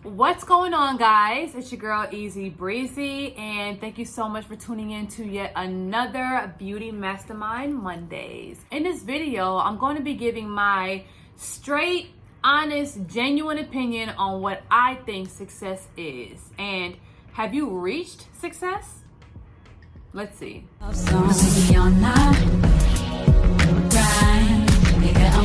What's going on, guys? It's your girl Easy Breezy, and thank you so much for tuning in to yet another Beauty Mastermind Mondays. In this video, I'm going to be giving my straight, honest, genuine opinion on what I think success is. And have you reached success? Let's see. I'm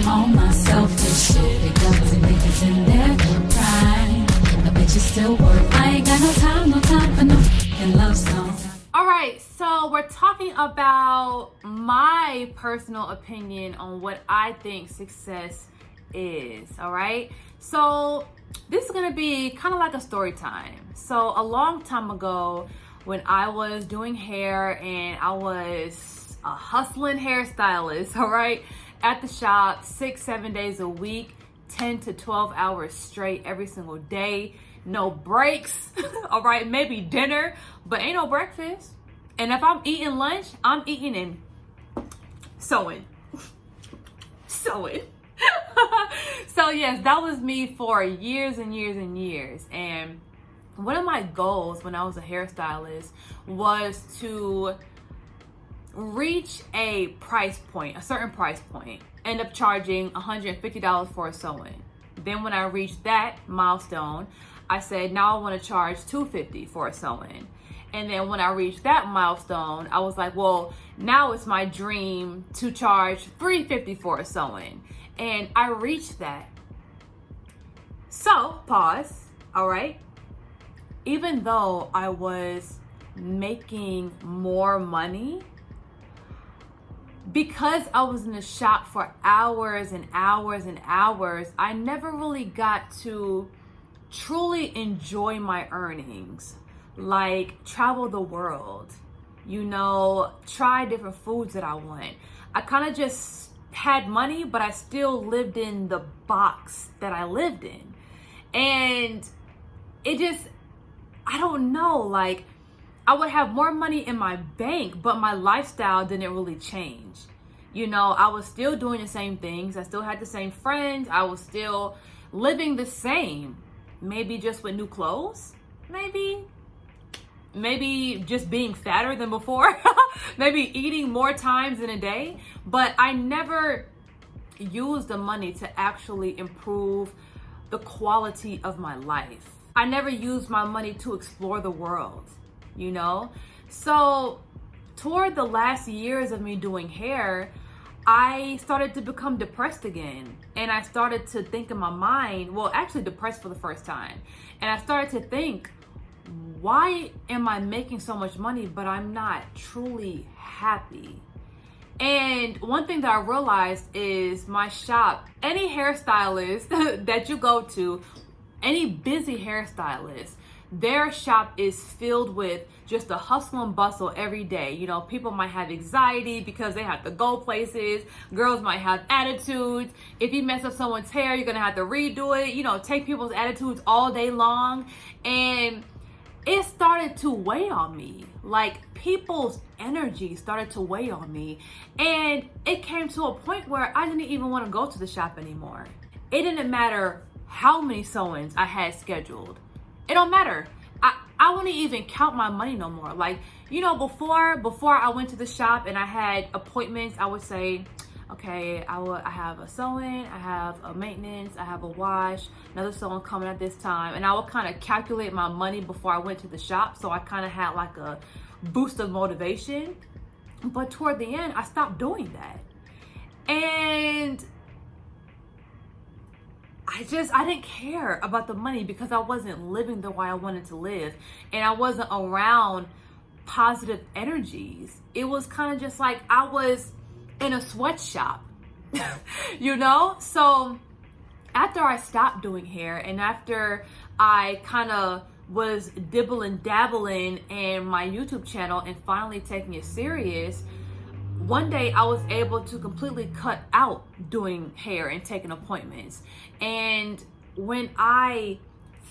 on my selfish shit. They got the niggas in their prime. I bet you still work. I ain't got no time for no fucking love songs. All right, so we're talking about my personal opinion on what I think success is. All right, so this is gonna be kind of like a story time. So a long time ago, when I was doing hair and I was a hustling hairstylist, all right, at the shop 6-7 days a week, 10 to 12 hours straight every single day, no breaks. All right, maybe dinner, but ain't no breakfast. And if I'm eating lunch, I'm eating and sewing. So yes, that was me for years and years and years. And one of my goals when I was a hairstylist was to reach a price point, a certain price point, end up charging $150 for a sew-in. Then when I reached that milestone, I said, now I want to charge $250 for a sew-in. And then when I reached that milestone, I was like, well, now it's my dream to charge $350 for a sew-in. And I reached that. So, pause, all right? Even though I was making more money, because I was in the shop for hours and hours and hours, I never really got to truly enjoy my earnings, like travel the world, try different foods that I want. I kind of just had money, but I still lived in the box that I lived in. And I don't know, like, I would have more money in my bank, but my lifestyle didn't really change. I was still doing the same things. I still had the same friends. I was still living the same. Maybe just with new clothes. Maybe just being fatter than before. Maybe eating more times in a day. But I never used the money to actually improve the quality of my life. I never used my money to explore the world. So toward the last years of me doing hair, I started to become depressed again. And I started to think in my mind, well, actually depressed for the first time. And I started to think, why am I making so much money, but I'm not truly happy? And one thing that I realized is my shop, any hairstylist that you go to, any busy hairstylist, their shop is filled with just the hustle and bustle every day. People might have anxiety because they have to go places. Girls might have attitudes. If you mess up someone's hair, you're going to have to redo it. Take people's attitudes all day long. And it started to weigh on me. Like, people's energy started to weigh on me. And it came to a point where I didn't even want to go to the shop anymore. It didn't matter how many sew-ins I had scheduled. It don't matter. I wouldn't even count my money no more. Like, before I went to the shop and I had appointments, I would say, okay, I have a sew-in, I have a maintenance, I have a wash, another sew-in coming at this time. And I would kind of calculate my money before I went to the shop. So I kind of had like a boost of motivation. But toward the end, I stopped doing that. And I didn't care about the money because I wasn't living the way I wanted to live. And I wasn't around positive energies. It was kind of just like I was in a sweatshop, So after I stopped doing hair and after I kind of was dibbling, dabbling in my YouTube channel and finally taking it serious, one day I was able to completely cut out doing hair and taking appointments. And when I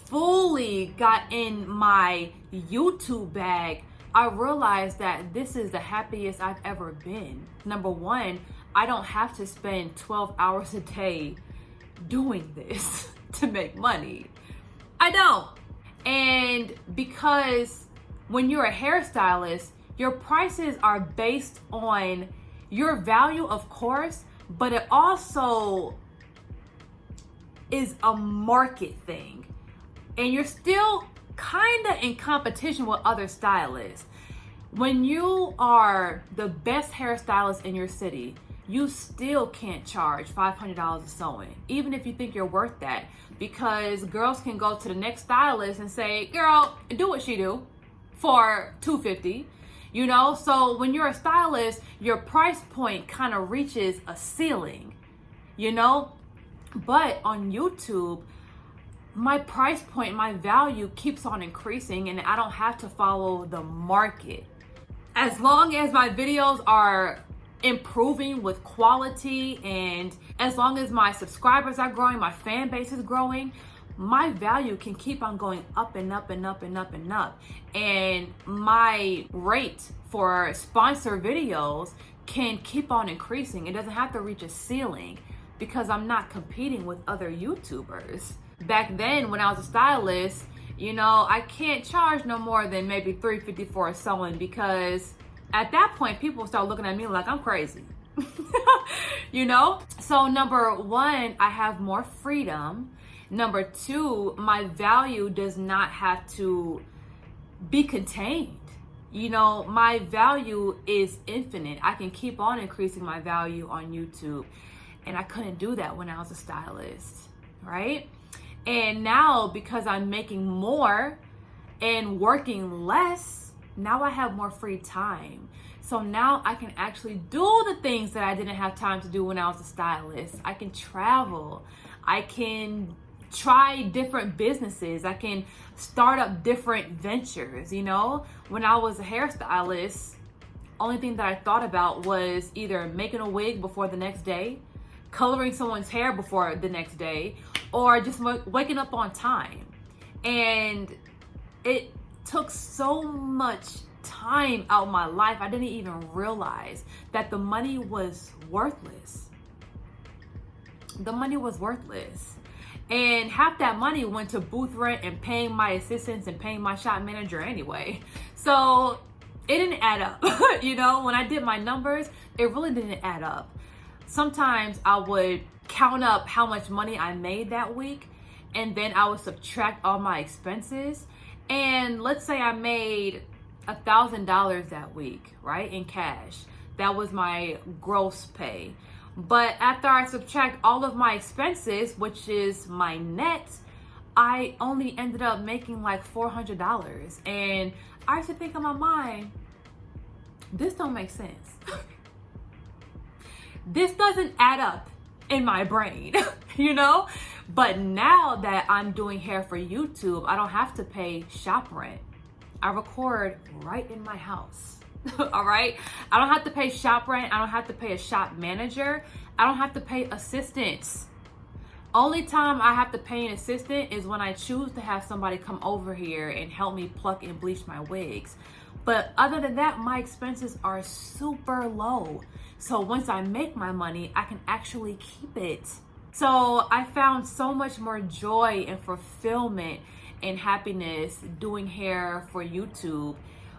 fully got in my YouTube bag, I realized that this is the happiest I've ever been. Number one, I don't have to spend 12 hours a day doing this to make money. I don't. And because when you're a hairstylist, your prices are based on your value, of course, but it also is a market thing. And you're still kind of in competition with other stylists. When you are the best hairstylist in your city, you still can't charge $500 a sewing, even if you think you're worth that, because girls can go to the next stylist and say, girl, do what she do for $250, you know? So when you're a stylist, your price point kind of reaches a ceiling, you know? But on YouTube, my price point, my value keeps on increasing, and I don't have to follow the market. As long as my videos are improving with quality, and as long as my subscribers are growing, my fan base is growing, my value can keep on going up and up and up and up and up. And my rate for sponsor videos can keep on increasing. It doesn't have to reach a ceiling because I'm not competing with other YouTubers. Back then, when I was a stylist, you know, I can't charge no more than maybe $350 for a sewing, because at that point, people start looking at me like I'm crazy, you know? So number one, I have more freedom. Number two, my value does not have to be contained. You know, my value is infinite. I can keep on increasing my value on YouTube. And I couldn't do that when I was a stylist, right? And now, because I'm making more and working less, now I have more free time. So now I can actually do the things that I didn't have time to do when I was a stylist. I can travel. I can try different businesses. I can start up different ventures, you know? When I was a hairstylist, only thing that I thought about was either making a wig before the next day, coloring someone's hair before the next day, or just waking up on time. And it took so much time out of my life, I didn't even realize that the money was worthless. The money was worthless. And half that money went to booth rent and paying my assistants and paying my shop manager anyway. So it didn't add up. You know, when I did my numbers, it really didn't add up. Sometimes I would count up how much money I made that week, and then I would subtract all my expenses. And let's say I made $1,000 that week, right, in cash. That was my gross pay. But after I subtract all of my expenses, which is my net, I only ended up making like $400. And I used to think in my mind, this don't make sense. This doesn't add up in my brain, you know? But now that I'm doing hair for YouTube, I don't have to pay shop rent. I record right in my house, all right? I don't have to pay shop rent. I don't have to pay a shop manager. I don't have to pay assistants. Only time I have to pay an assistant is when I choose to have somebody come over here and help me pluck and bleach my wigs. But other than that, my expenses are super low. So once I make my money, I can actually keep it. So I found so much more joy and fulfillment and happiness doing hair for YouTube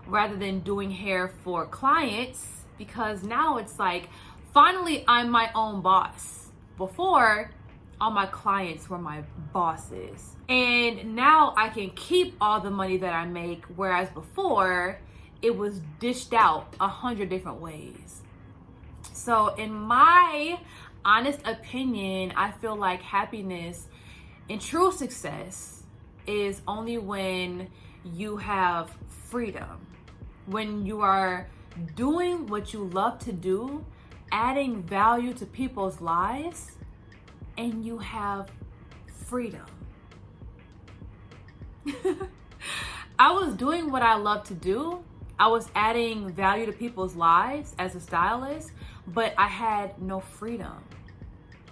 rather than doing hair for clients, because now it's like, finally, I'm my own boss. Before, all my clients were my bosses. And now I can keep all the money that I make, whereas before, it was dished out 100 different ways. So in my honest opinion, I feel like happiness and true success is only when you have freedom, when you are doing what you love to do, adding value to people's lives, and you have freedom. I was doing what I love to do. I was adding value to people's lives as a stylist, but I had no freedom.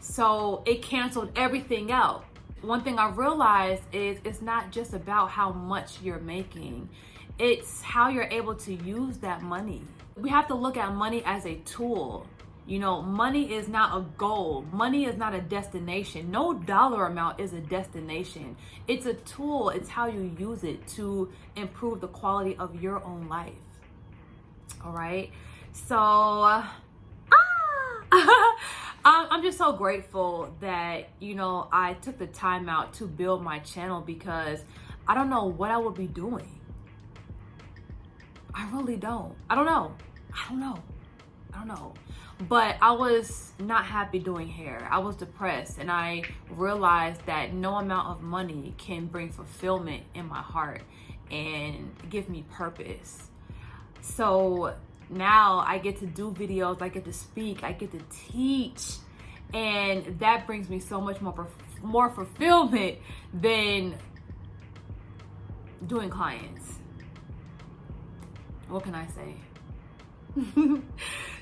So it canceled everything out. One thing I realized is it's not just about how much you're making. It's how you're able to use that money. We have to look at money as a tool. You know, money is not a goal. Money is not a destination. No dollar amount is a destination. It's a tool. It's how you use it to improve the quality of your own life. All right. So, I'm just so grateful that, you know, I took the time out to build my channel, because I don't know what I would be doing. I really don't. I don't know. But I was not happy doing hair. I was depressed, and I realized that no amount of money can bring fulfillment in my heart and give me purpose. So now I get to do videos, I get to speak, I get to teach, and that brings me so much more fulfillment than doing clients. What can I say?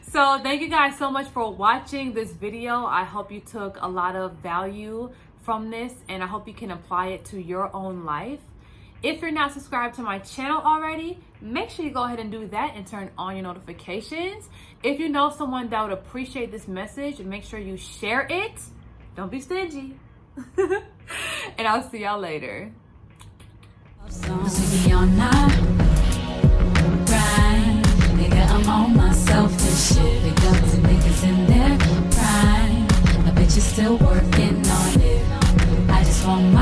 So thank you guys so much for watching this video. I hope you took a lot of value from this, and I hope you can apply it to your own life. If you're not subscribed to my channel already, make sure you go ahead and do that and turn on your notifications. If you know someone that would appreciate this message, make sure you share it. Don't be stingy. And I'll see y'all later. I'm on my selfish shit. Big up to niggas in their prime. I bet you're still working on it. I just want my